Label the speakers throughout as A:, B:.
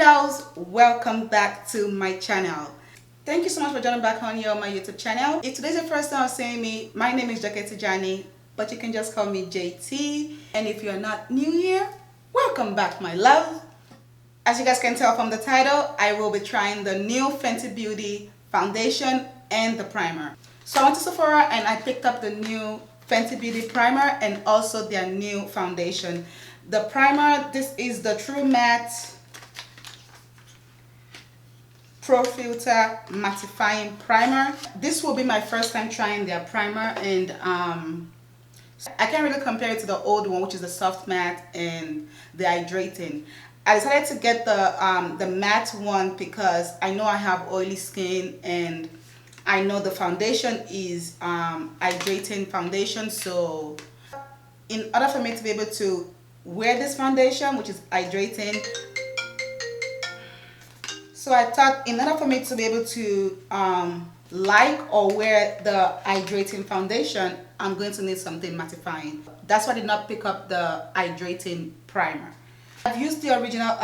A: kiddos, welcome back to my channel. Thank you so much for joining back on here on my YouTube channel. If today's your first time seeing me, my name is Tijani, but you can just call me JT. And if you're not new here, welcome back, my love. As you guys can tell from the title, I will be trying the new Fenty Beauty foundation and the primer. So I went to Sephora and I picked up the new Fenty Beauty primer and also their new foundation. The primer, this is the True Matte Pro Filter Mattifying Primer. This will be my first time trying their primer, and I can't really compare it to the old one, which is the Soft Matte and the Hydrating. I decided to get the matte one because I know I have oily skin and I know the foundation is hydrating foundation. So in order for me to be able to wear this foundation, which is hydrating, so I thought in order for me to be able to like or wear the hydrating foundation, I'm going to need something mattifying. That's why I did not pick up the hydrating primer. I've used the original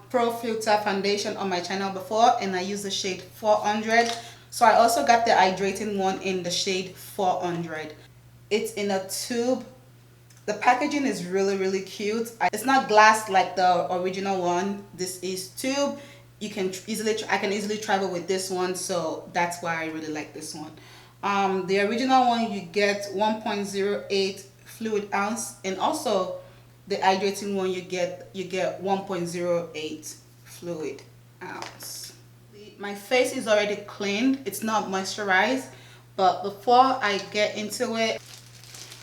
A: Pro Filter foundation on my channel before, and I used the shade 400. So I also got the hydrating one in the shade 400. It's in a tube. The packaging is really cute. It's not glass like the original one. This is tube. I can easily travel with this one, so that's why I really like this one. The original one, you get 1.08 fluid ounce, and also the hydrating one, you get 1.08 fluid ounce. My face is already cleaned. It's not moisturized, but before I get into it,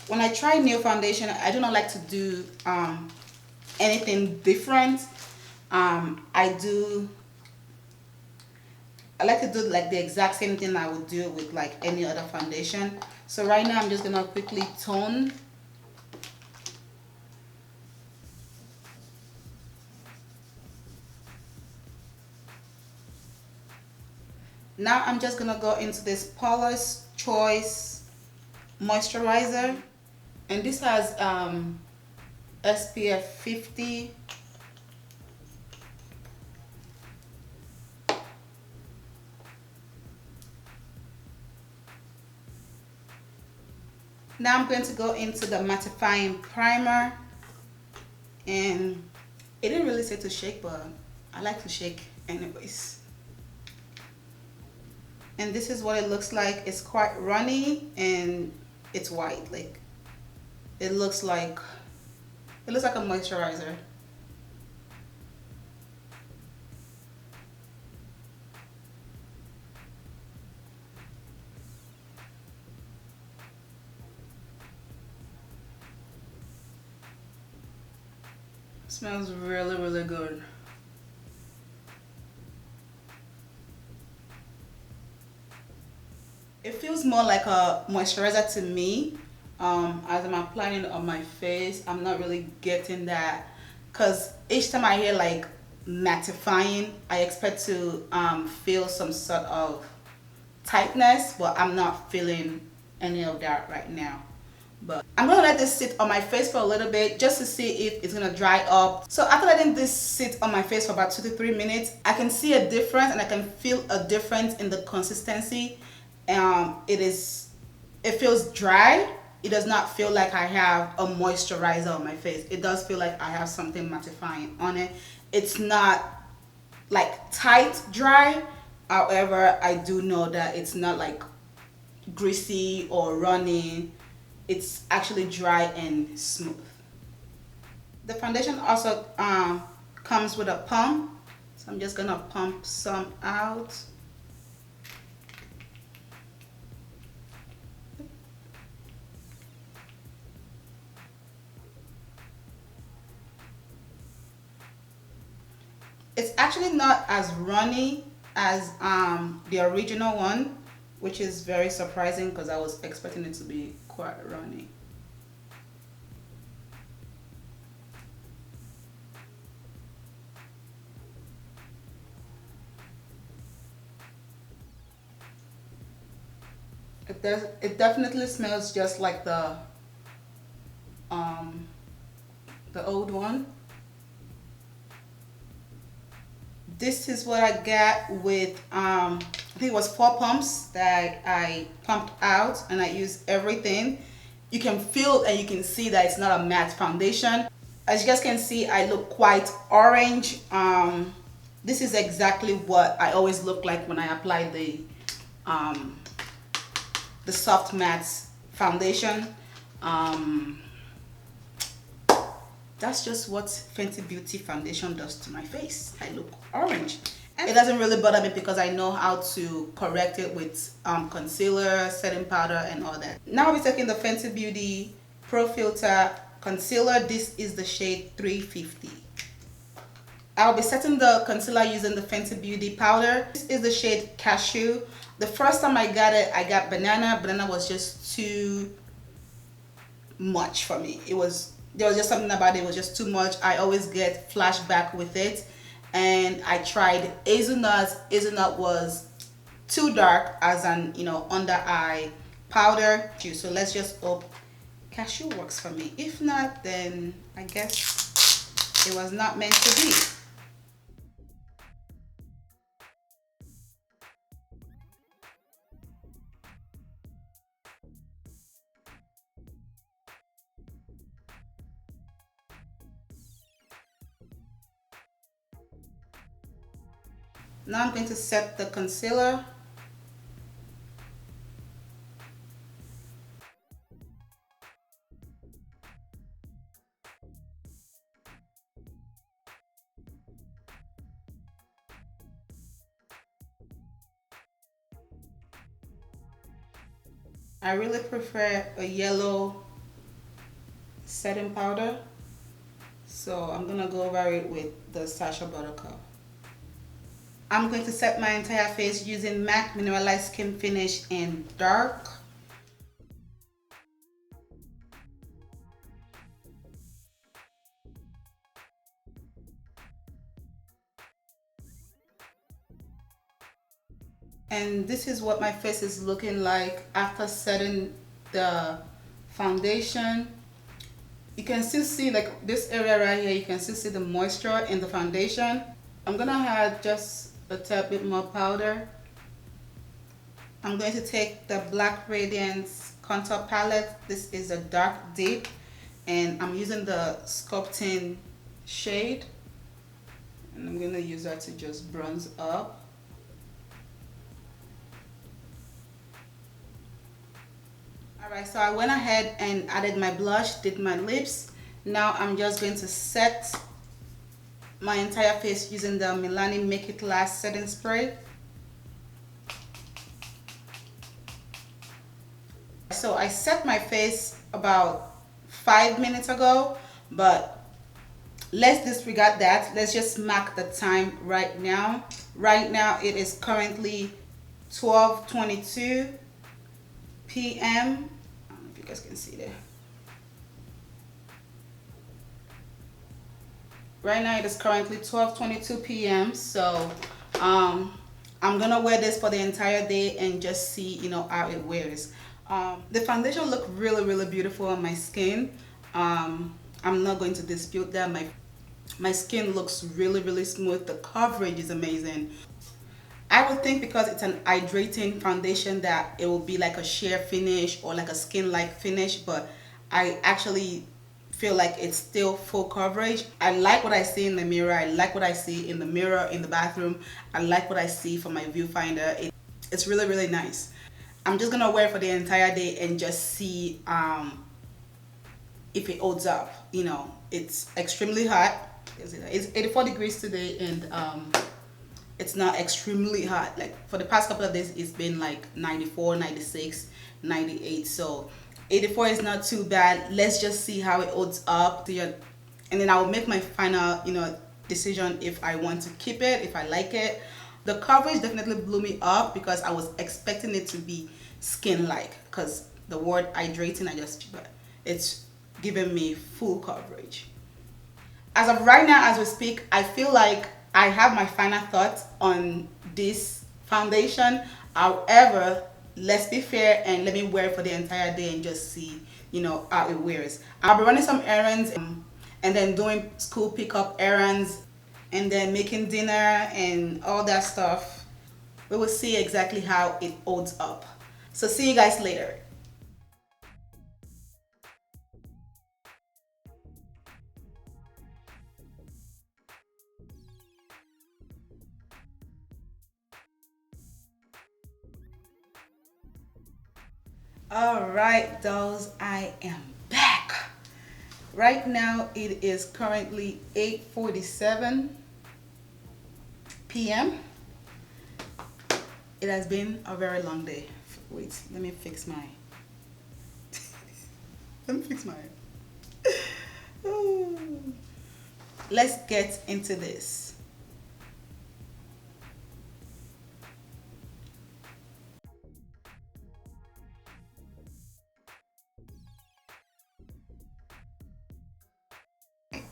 A: when I try new foundation, I do not like to do anything different. I like to do like the exact same thing I would do with like any other foundation. So right now I'm just gonna quickly tone. Now I'm just gonna go into this Paula's Choice moisturizer, and this has SPF 50. Now I'm going to go into the mattifying primer, and it didn't really say to shake, but I like to shake anyways. And this is what it looks like. It's quite runny and it's white. Like it looks like a moisturizer. Smells really good. It feels more like a moisturizer to me. As I'm applying it on my face, I'm not really getting that, because each time I hear like mattifying, I expect to feel some sort of tightness, but I'm not feeling any of that right now. But I'm gonna let this sit on my face for a little bit just to see if it's gonna dry up. So after letting this sit on my face for about 2 to 3 minutes, I can see a difference and I can feel a difference in the consistency. It feels dry. It does not feel like I have a moisturizer on my face. It does feel like I have something mattifying on it. It's not like tight dry. However, I do know that it's not like greasy or runny. It's actually dry and smooth. The foundation also comes with a pump, so I'm just gonna pump some out. It's actually not as runny as the original one, which is very surprising because I was expecting it to be quite runny. It definitely smells just like the old one, This is what I got with I think it was 4 pumps that I pumped out, and I used everything. You can feel and you can see that it's not a matte foundation. As you guys can see, I look quite orange. This is exactly what I always look like when I apply the soft matte foundation. That's just what Fenty Beauty foundation does to my face. I look orange. And it doesn't really bother me because I know how to correct it with concealer, setting powder, and all that. Now we're taking the Fenty Beauty Pro Filter Concealer. This is the shade 350. I'll be setting the concealer using the Fenty Beauty powder. This is the shade Cashew. The first time I got it, I got banana. Banana was just too much for me. There was just something about it. It was just too much. I always get flashback with it. And I tried hazelnut. Hazelnut was too dark as an under eye powder. So let's just hope Cashew works for me. If not, then I guess it was not meant to be. Now I'm going to set the concealer. I really prefer a yellow setting powder, so I'm gonna go over it with the Sacha Buttercup. I'm going to set my entire face using MAC Mineralized Skin Finish in Dark. And this is what my face is looking like after setting the foundation. You can still see, like this area right here, you can still see the moisture in the foundation. I'm gonna add just a tad bit more powder. I'm going to take the Black Radiance contour palette. This is a dark deep, and I'm using the sculpting shade, and I'm gonna use that to just bronze up. Alright, so I went ahead and added my blush, did my lips. Now I'm just going to set my entire face using the Milani Make It Last setting spray. So I set my face about 5 minutes ago, but let's disregard that. Let's just mark the time right now. Right now it is currently 12:22 p.m. I don't know if you guys can see there. Right now it is currently 12:22 p.m. So I'm gonna wear this for the entire day and just see how it wears. The foundation looked really beautiful on my skin. I'm not going to dispute that. My skin looks really smooth. The coverage is amazing. I would think because it's an hydrating foundation that it will be like a sheer finish or like a skin-like finish, but I actually feel like it's still full coverage. I like what I see in the mirror. I like what I see in the mirror in the bathroom. I like what I see from my viewfinder. It's really nice. I'm just gonna wear it for the entire day and just see if it holds up. It's extremely hot. It's 84 degrees today, and it's not extremely hot. Like for the past couple of days it's been like 94, 96, 98. So 84 is not too bad. Let's just see how it holds up, and then I will make my final decision if I want to keep it, if I like it. The coverage definitely blew me up because I was expecting it to be skin-like, because the word hydrating, it's giving me full coverage. As of right now, as we speak, I feel like I have my final thoughts on this foundation. However, let's be fair and let me wear it for the entire day and just see how it wears. I'll be running some errands and then doing school pickup errands, and then making dinner and all that stuff, we will see exactly how it holds up. So see you guys later. All right, dolls, I am back. Right now it is currently 8:47 p.m. It has been a very long day. Wait, let me fix my let me fix my Let's get into this.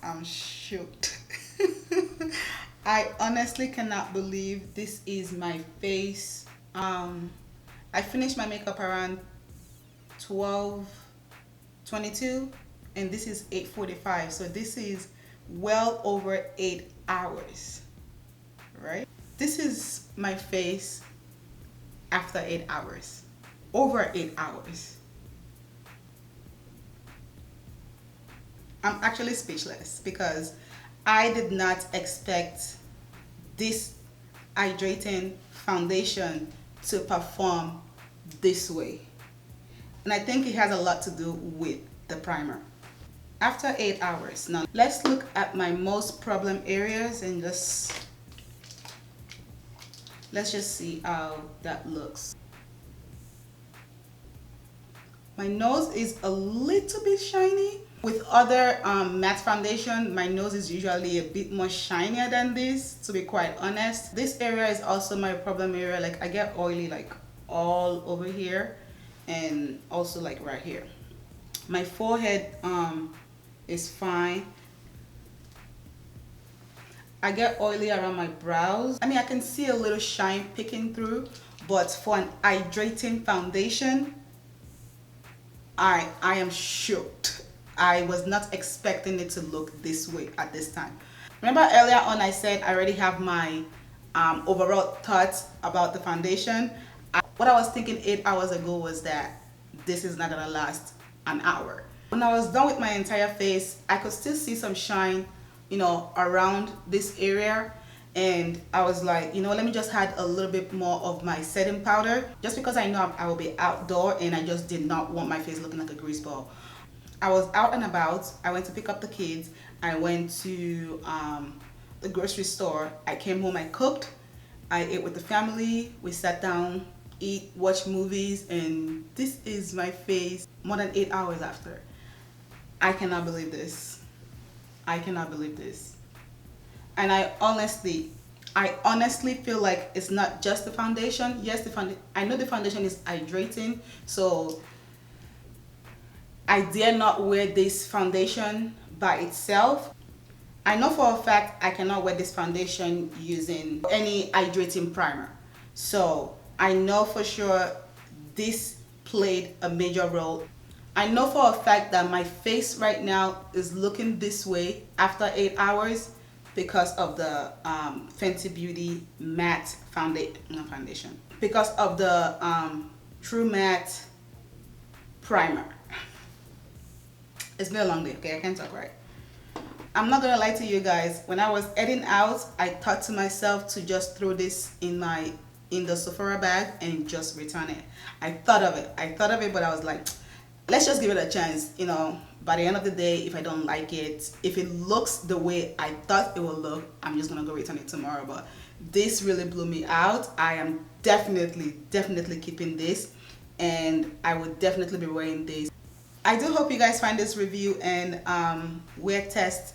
A: I'm shocked. I honestly cannot believe this is my face. I finished my makeup around 12:22, and this is 8:45, so this is well over 8 hours, right? This is my face after 8 hours, over 8 hours. I'm actually speechless because I did not expect this hydrating foundation to perform this way. And I think it has a lot to do with the primer. After 8 hours, now let's look at my most problem areas and let's just see how that looks. My nose is a little bit shiny. With other matte foundation, my nose is usually a bit more shinier than this, to be quite honest. This area is also my problem area. Like, I get oily like all over here and also like right here. My forehead is fine. I get oily around my brows. I mean, I can see a little shine peeking through, but for an hydrating foundation, I am shocked. I was not expecting it to look this way at this time. Remember earlier on I said I already have my overall thoughts about the foundation. What I was thinking 8 hours ago was that this is not gonna last an hour. When I was done with my entire face, I could still see some shine, you know, around this area. And I was like, you know, let me just add a little bit more of my setting powder, just because I know I will be outdoor and I just did not want my face looking like a grease ball. I was out and about. I went to pick up the kids. I went to the grocery store. I came home, I cooked. I ate with the family. We sat down, eat, watch movies, and this is my face more than 8 hours after. I cannot believe this. I cannot believe this. And I honestly feel like it's not just the foundation. Yes, I know the foundation is hydrating, so I dare not wear this foundation by itself. I know for a fact I cannot wear this foundation using any hydrating primer. So I know for sure this played a major role. I know for a fact that my face right now is looking this way after 8 hours because of the Fenty Beauty matte foundation. Because of the True Matte primer. It's been a long day, okay? I can't talk right. I'm not gonna lie to you guys. When I was heading out, I thought to myself to just throw this in the Sephora bag and just return it. I thought of it, but I was like, let's just give it a chance. You know, by the end of the day, if I don't like it, if it looks the way I thought it would look, I'm just gonna go return it tomorrow. But this really blew me out. I am definitely keeping this, and I would definitely be wearing this. I do hope you guys find this review and wear test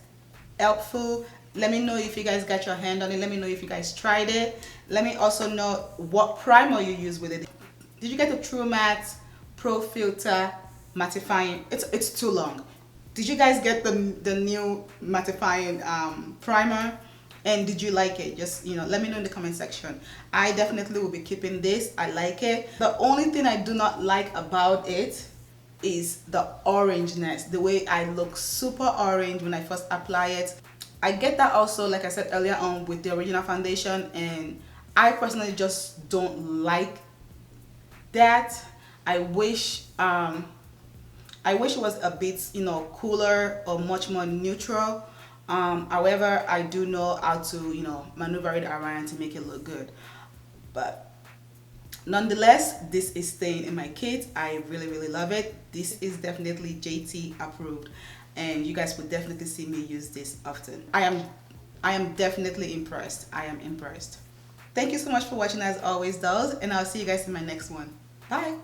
A: helpful. Let me know if you guys got your hand on it. Let me know if you guys tried it. Let me also know what primer you use with it. Did you get the True Matte Pro Filter mattifying? It's too long. Did you guys get the new mattifying primer? And did you like it? Just, you know, let me know in the comment section. I definitely will be keeping this. I like it. The only thing I do not like about it is the orangeness. The way I look super orange when I first apply it. I get that also, like I said earlier on, with the original foundation, and I personally just don't like that. I wish it was a bit, you know, cooler or much more neutral. However, I do know how to, you know, maneuver it around to make it look good. But nonetheless, this is staying in my kit. I really, really love it. This is definitely JT approved, and you guys would definitely see me use this often. I am definitely impressed. I am impressed. Thank you so much for watching as always, dolls, and I'll see you guys in my next one. Bye.